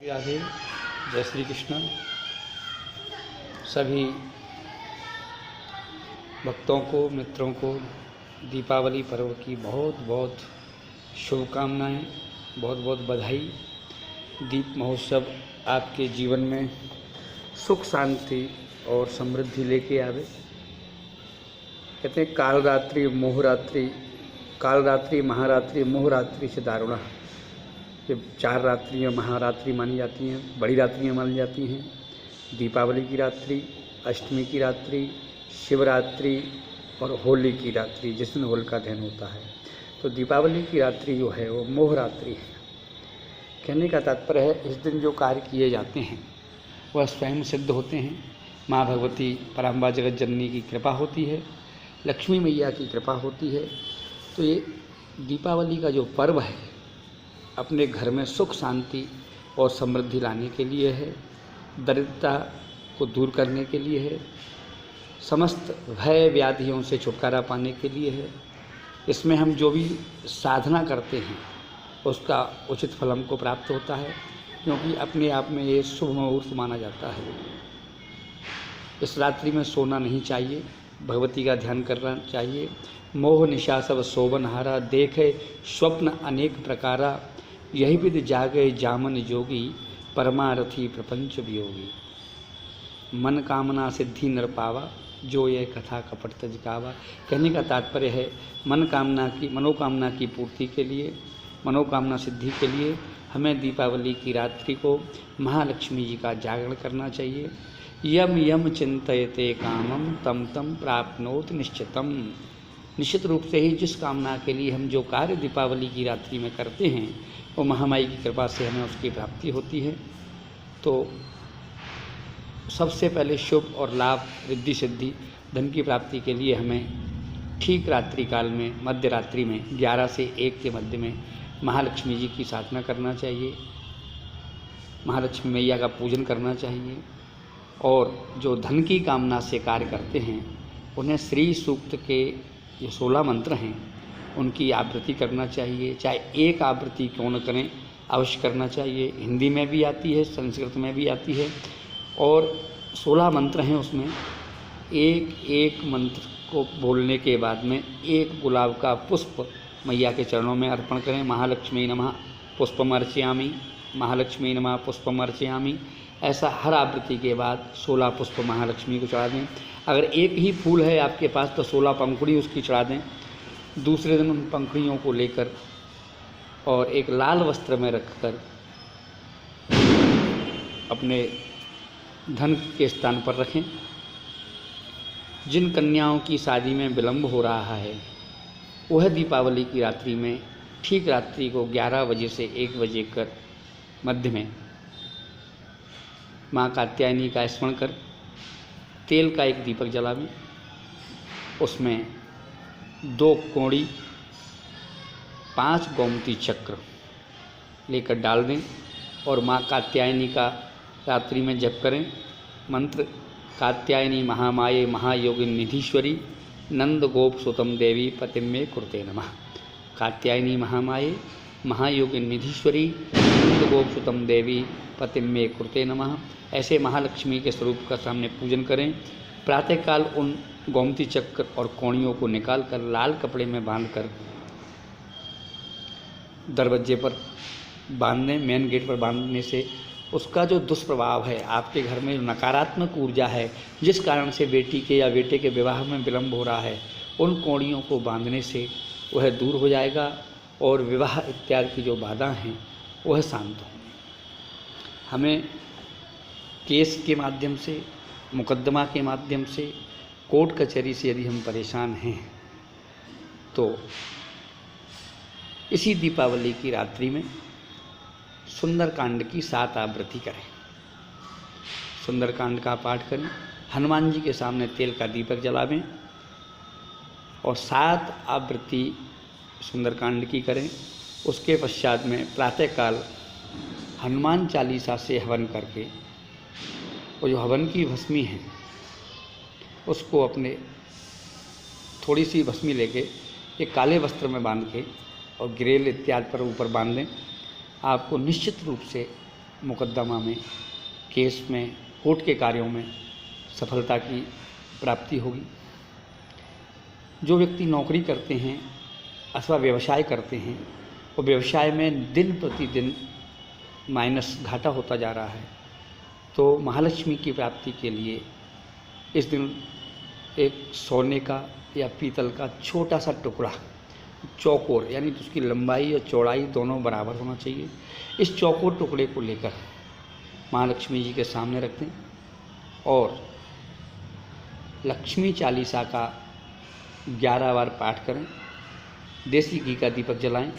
राधे। जय श्री कृष्ण। सभी भक्तों को, मित्रों को दीपावली पर्व की बहुत बहुत शुभकामनाएं, बहुत बहुत बधाई। दीप महोत्सव आपके जीवन में सुख, शांति और समृद्धि लेके आवे। कहते हैं कालरात्रि मोहरात्रि, कालरात्रि महारात्रि मोहरात्रि से दारुणा। ये 4 रात्रियाँ महारात्रि मानी जाती हैं, बड़ी रात्रियाँ मानी जाती हैं। दीपावली की रात्रि, अष्टमी की रात्रि, शिवरात्रि और होली की रात्रि, जिस दिन होलिका दहन होता है। तो दीपावली की रात्रि जो है वो मोह रात्रि है। कहने का तात्पर्य है इस दिन जो कार्य किए जाते हैं वह स्वयं सिद्ध होते हैं। माँ भगवती पराम्बा जगत जननी की कृपा होती है, लक्ष्मी मैया की कृपा होती है। तो ये दीपावली का जो पर्व है अपने घर में सुख, शांति और समृद्धि लाने के लिए है, दरिद्रता को दूर करने के लिए है, समस्त भय व्याधियों से छुटकारा पाने के लिए है। इसमें हम जो भी साधना करते हैं उसका उचित फल हमको प्राप्त होता है, क्योंकि अपने आप में ये शुभ मुहूर्त माना जाता है। इस रात्रि में सोना नहीं चाहिए, भगवती का ध्यान करना चाहिए। मोह निशा सब शोभनहारा, देखे स्वप्न अनेक प्रकारा, यही विद जागे जामन जोगी, परमारथी प्रपंच वियोगी। मन कामना सिद्धि नर पावा, जो ये कथा कपट तज गावा। कहने का तात्पर्य है मनोकामना की पूर्ति के लिए, मनोकामना सिद्धि के लिए हमें दीपावली की रात्रि को महालक्ष्मी जी का जागरण करना चाहिए। यम यम चिंतयते कामम तम तम प्राप्नोत निश्चितम। निश्चित रूप से ही जिस कामना के लिए हम जो कार्य दीपावली की रात्रि में करते हैं वो महामाई की कृपा से हमें उसकी प्राप्ति होती है। तो सबसे पहले शुभ और लाभ, रिद्धि सिद्धि, धन की प्राप्ति के लिए हमें ठीक रात्रि काल में, मध्य रात्रि में 11 से 1 के मध्य में महालक्ष्मी जी की साधना करना चाहिए, महालक्ष्मी मैया का पूजन करना चाहिए। और जो धन की कामना से कार्य करते हैं उन्हें श्री सूक्त के जो 16 मंत्र हैं उनकी आवृत्ति करना चाहिए। चाहे एक आवृत्ति क्यों न करें, अवश्य करना चाहिए। हिंदी में भी आती है, संस्कृत में भी आती है। और 16 मंत्र हैं, उसमें एक एक मंत्र को बोलने के बाद में एक गुलाब का पुष्प मैया के चरणों में अर्पण करें। महालक्ष्मी नमः पुष्पम अर्चयामि, महालक्ष्मी नमः पुष्पम अर्चयामि। ऐसा हर आवृत्ति के बाद 16 पुष्प महालक्ष्मी को चढ़ा दें। अगर एक ही फूल है आपके पास तो 16 पंखुड़ी उसकी चढ़ा दें। दूसरे दिन उन पंखुड़ियों को लेकर और एक लाल वस्त्र में रखकर अपने धन के स्थान पर रखें। जिन कन्याओं की शादी में विलंब हो रहा है वह दीपावली की रात्रि में ठीक रात्रि को 11 बजे से 1 बजे कर मध्य में माँ कात्यायनी का स्मरण कर तेल का एक दीपक जलावें। उसमें 2 कोड़ी 5 गोमती चक्र लेकर डाल दें और माँ कात्यायनी का रात्रि में जप करें। मंत्र कात्यायनी महामाये महायोगिन निधीश्वरी, नंद गोप सुतम देवी पतिम में कुरुते नमः। कात्यायनी महामाये महायोगिन निधीश्वरी, नंद गोप सुतम देवी पतिम में कुरुते नमः। ऐसे महालक्ष्मी के स्वरूप का सामने पूजन करें। प्रातःकाल उन गोमती चक्र और कोणियों को निकालकर लाल कपड़े में बांधकर दरवाजे पर बांध दें। मेन गेट पर बांधने से उसका जो दुष्प्रभाव है, आपके घर में नकारात्मक ऊर्जा है, जिस कारण से बेटी के या बेटे के विवाह में विलंब हो रहा है, उन कोणियों को बांधने से वह दूर हो जाएगा और विवाह इत्यादि की जो बाधा हैं वह शांत होंगी। हमें केस के माध्यम से, मुकदमा के माध्यम से, कोर्ट कचहरी से यदि हम परेशान हैं तो इसी दीपावली की रात्रि में सुंदरकांड की 7 आवृत्ति करें। सुंदरकांड का पाठ करें, हनुमान जी के सामने तेल का दीपक जलावें और 7 आवृत्ति सुंदरकांड की करें। उसके पश्चात में प्रातःकाल हनुमान चालीसा से हवन करके वो जो हवन की भस्मी है उसको अपने थोड़ी सी भस्मी लेके एक काले वस्त्र में बांध के और गिरेल इत्यादि पर ऊपर बांध दें। आपको निश्चित रूप से मुकदमा में, केस में, कोर्ट के कार्यों में सफलता की प्राप्ति होगी। जो व्यक्ति नौकरी करते हैं अथवा व्यवसाय करते हैं, वो व्यवसाय में दिन प्रतिदिन माइनस, घाटा होता जा रहा है, तो महालक्ष्मी की प्राप्ति के लिए इस दिन एक सोने का या पीतल का छोटा सा टुकड़ा, चौकोर, यानी तो उसकी लंबाई और चौड़ाई दोनों बराबर होना चाहिए, इस चौकोर टुकड़े को लेकर महालक्ष्मी जी के सामने रख दें और लक्ष्मी चालीसा का 11 बार पाठ करें। देसी घी का दीपक जलाएं।